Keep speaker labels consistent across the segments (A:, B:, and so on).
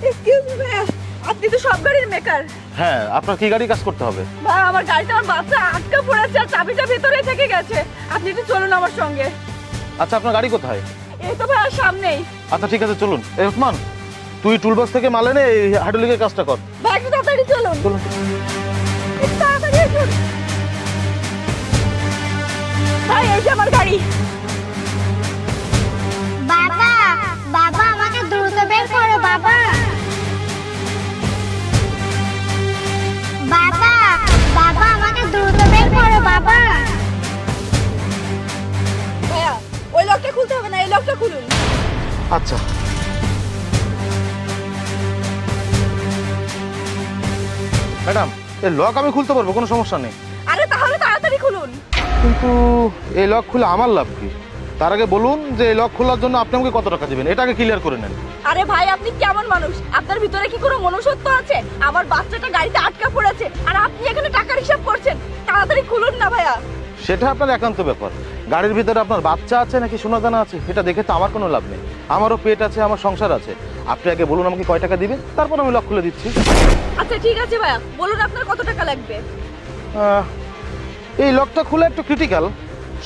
A: Excuse me ভাইয়া, আপনি তো সব গাড়ির মেকার।
B: হ্যাঁ, আপনার কি গাড়ি কাজ করতে হবে?
A: ভাই আমার গাড়িটা আমার বাচ্চা আটকা পড়েছে আর চাবিটা ভেতরেই থেকে গেছে। আপনি একটু চলুন আমার সঙ্গে।
B: আচ্ছা, আপনার গাড়ি কোথায়?
A: এই তো ভাইয়া সামনেই।
B: আচ্ছা ঠিক আছে, চলুন। এই ওসমান, তুই টুলবক্স থেকে মাল এনে এই হাইড্রোলিকের কাজটা কর।
A: ভাই একটু তাড়াতাড়ি চলুন।
B: চলুন।
A: একটু তাড়াতাড়ি আসুন। ভাই এই যে আমার গাড়ি।
C: বাবা বাবা আমাকে দ্রুত বের করো বাবা। বাবা বাবা আমাকে দ্রুত বের করো বাবা।
A: ভাইয়া ওই লকটা খুলতে হবে না, এই লকটা খুলুন।
B: আচ্ছা। ম্যাডাম, এই লক আমি খুলতে পারবো, কোনো সমস্যা নেই।
A: আরে তাহলে তাড়াতাড়ি খুলুন।
B: কিন্তু এই লক খুলে আমার লাভ কি? তার আগে বলুন যে এই লক খোলার জন্য আপনি আমাকে কত টাকা দিবেন, এটা আগে ক্লিয়ার করে নেন।
A: আরে ভাই আপনি কেমন মানুষ? আপনার ভিতরে কি কোনো মনুষ্যত্ব আছে? আমার বাচ্চাটা গাড়িতে আটকা পড়েছে আর আপনি এখানে টাকার হিসাব করছেন। তাড়াতাড়ি খুলুন না ভাইয়া।
B: সেটা আপনার একান্ত ব্যাপার। গাড়ির ভিতরে আপনার বাচ্চা আছে নাকি সোনাদানা আছে এটা দেখে তো আমার কোনো লাভ নেই। আমারও পেট আছে, আমার সংসার আছে। আপনি আগে বলুন আমাকে কয় টাকা দিবেন, তারপর আমি লক খুলে দিচ্ছি।
A: আচ্ছা ঠিক আছে ভাইয়া, বলুন আপনার কত টাকা লাগবে।
B: এই লকটা খুলে একটু ক্রিটিক্যাল,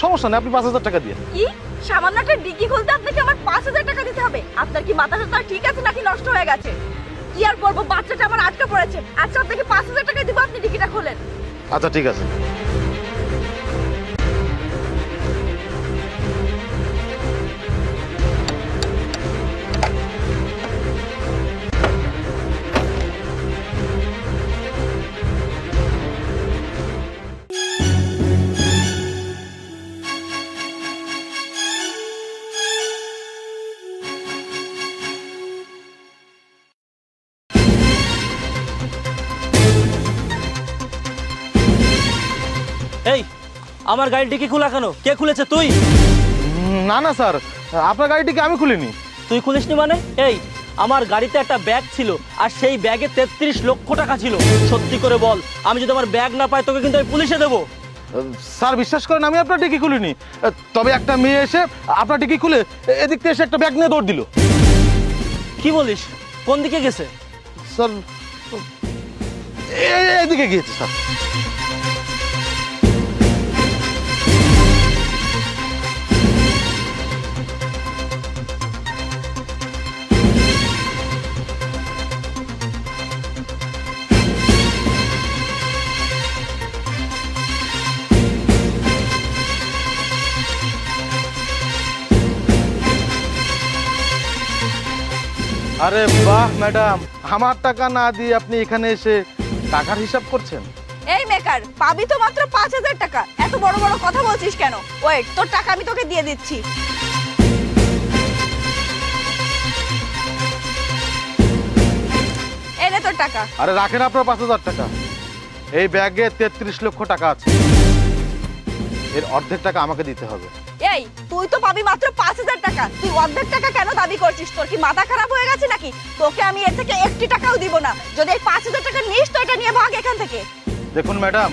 B: সমস্যা নেই, আপনি 5,000 টাকা দিয়ে।
A: কি সামান্য একটা ডিগি খুলতে আপনাকে আমার 5,000 টাকা দিতে হবে? আপনার কি মাথা টাথা ঠিক আছে নাকি নষ্ট হয়ে গেছে? কি আর করবো, বাচ্চাটা আমার আটকা পড়েছে। আচ্ছা আপনাকে 5,000 টাকা দিব, আপনি ডিগিটা খোলেন।
B: আচ্ছা ঠিক আছে।
D: এই আমার গাড়িটি কি খোলা কেন? কে খুলেছে? তুই?
B: না না স্যার, আপনার গাড়িটিকে আমি খুলিনি।
D: তুই খুলিসনি মানে? এই আমার গাড়িতে একটা ব্যাগ ছিল আর সেই ব্যাগে 33 লক্ষ টাকা ছিল। সত্যি করে বল, আমি যদি আমার ব্যাগ না পাই তোকে কিন্তু আমি পুলিশে দেবো।
B: স্যার বিশ্বাস করেন আমি আপনার ডিকি খুলিনি। তবে একটা মেয়ে এসে আপনার ডিকি খুলে এদিক থেকে এসে একটা ব্যাগ নিয়ে দৌড় দিল।
D: কি বলিস? কোন দিকে গেছে?
B: স্যার এদিকে গিয়েছে স্যার। আরে বাহ ম্যাডাম, আমার টাকা না দিয়ে আপনি এখানে এসে টাকার হিসাব করছেন।
A: এই মেকার, পাবি তো মাত্র 5,000 টাকা। এত বড় বড় কথা বলছিস কেন? ওয়েট, তোর টাকা আমি তোকে দিয়ে দিচ্ছি। এই নে তোর টাকা।
B: আরে রাখেন আপনার 5,000 টাকা। এই ব্যাগে 33 লক্ষ টাকা আছে, এর অর্ধেক টাকা আমাকে দিতে হবে।
A: এই তুই তো পাবি মাত্র 5,000 টাকা, তুই অর্ধেক টাকা কেন দাবি করছিস? তোর কি মাথা খারাপ হয়ে গেছে নাকি? তোকে আমি এর থেকে একটি টাকাও দিব না। যদি এই 5,000 টাকা নিস তো এটা নিয়ে ভাগ এখান থেকে।
B: দেখুন ম্যাডাম,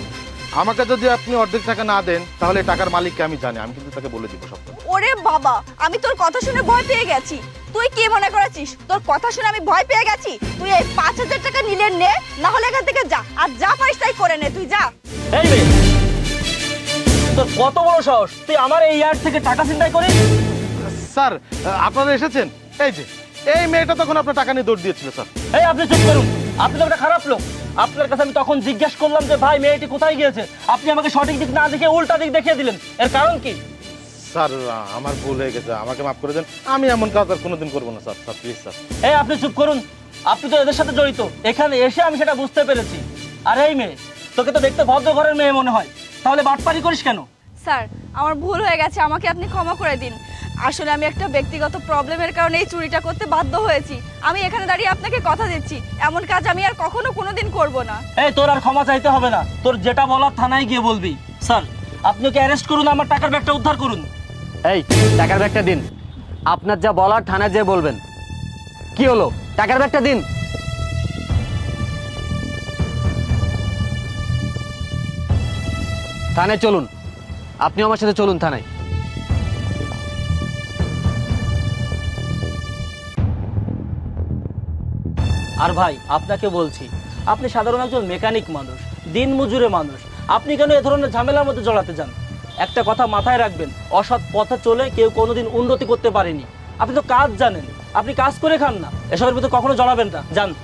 B: আমাকে যদি আপনি অর্ধেক টাকা না দেন তাহলে টাকার মালিককে আমি জানি, আমি কিন্তু তাকে বলে দিব সব কথা।
A: ওরে বাবা, আমি তোর কথা শুনে ভয় পেয়ে গেছি। তুই কি মনে করেছিস তোর কথা শুনে আমি ভয় পেয়ে গেছি? তুই এই 5,000 টাকা নিলে নে, না হলে এখান থেকে যা। আর যা পারিস তাই করে নে, তুই যা।
D: এই মেয়ে, তোর কত বড় সাহস? তুই আমার এই ইয়ার্ড থেকে টাকা ছিনতাই করিস?
B: স্যার আপনারা এসেছেন। এই যে এই মেয়েটা তখন আপনার টাকা নিয়ে দৌড় দিয়েছিল স্যার।
D: এই আপনি চুপ করুন, আপনি তো একটা খারাপ লোক। আপনার কাছে আমি তখন জিজ্ঞেস করলাম যে ভাই মেয়েটি কোথায় গিয়েছে, আপনি আমাকে সঠিক দিক না দেখে উল্টা দিক দেখিয়ে দিলেন। এর কারণ কি?
B: স্যার আমার ভুল হয়ে গেছে, আমাকে মাফ করে দেন। আমি এমন কাজ আর কোনোদিন করবো না স্যার। Sir please sir.
D: এই আপনি চুপ করুন, আপনি তো এদের সাথে জড়িত। এখানে এসে আমি সেটা বুঝতে পেরেছি। আর এই মেয়ে, তোকে তো দেখতে ভদ্র ঘরের মেয়ে মনে হয়, তাহলে বাটপারি করিস কেন?
A: স্যার আমার ভুল হয়ে গেছে, আমাকে আপনি ক্ষমা করে দিন। আসলে আমি একটা ব্যক্তিগত প্রবলেমের কারণে এই চুরিটা করতে বাধ্য হয়েছি। আমি এখানে দাঁড়িয়ে আপনাকে কথা দিচ্ছি, এমন কাজ আমি আর কখনো কোনোদিন করব না।
D: এই তোর আর ক্ষমা চাইতে হবে না, তোর যেটা বলার থানায় গিয়ে বলবি। স্যার আপনি ওকে অ্যারেস্ট করুন, আমার টাকার ব্যাগটা উদ্ধার করুন।
E: এই টাকার ব্যাগটা দিন। আপনার যা বলার থানায় যেয়ে বলবেন। কি হলো? টাকার ব্যাগটা দিন। থানায় চলুন, আপনিও আমার সাথে চলুন থানায়।
D: আর ভাই আপনাকে বলছি, আপনি সাধারণ একজন মেকানিক মানুষ, দিন মজুরে মানুষ, আপনি কেন এ ধরনের ঝামেলার মধ্যে জড়াতে যান? একটা কথা মাথায় রাখবেন, অসৎ পথে চলে কেউ কোনোদিন উন্নতি করতে পারেনি। আপনি তো কাজ জানেন, আপনি কাজ করে খান না, এসবের ভিতরে কখনো জড়াবেন না, যান।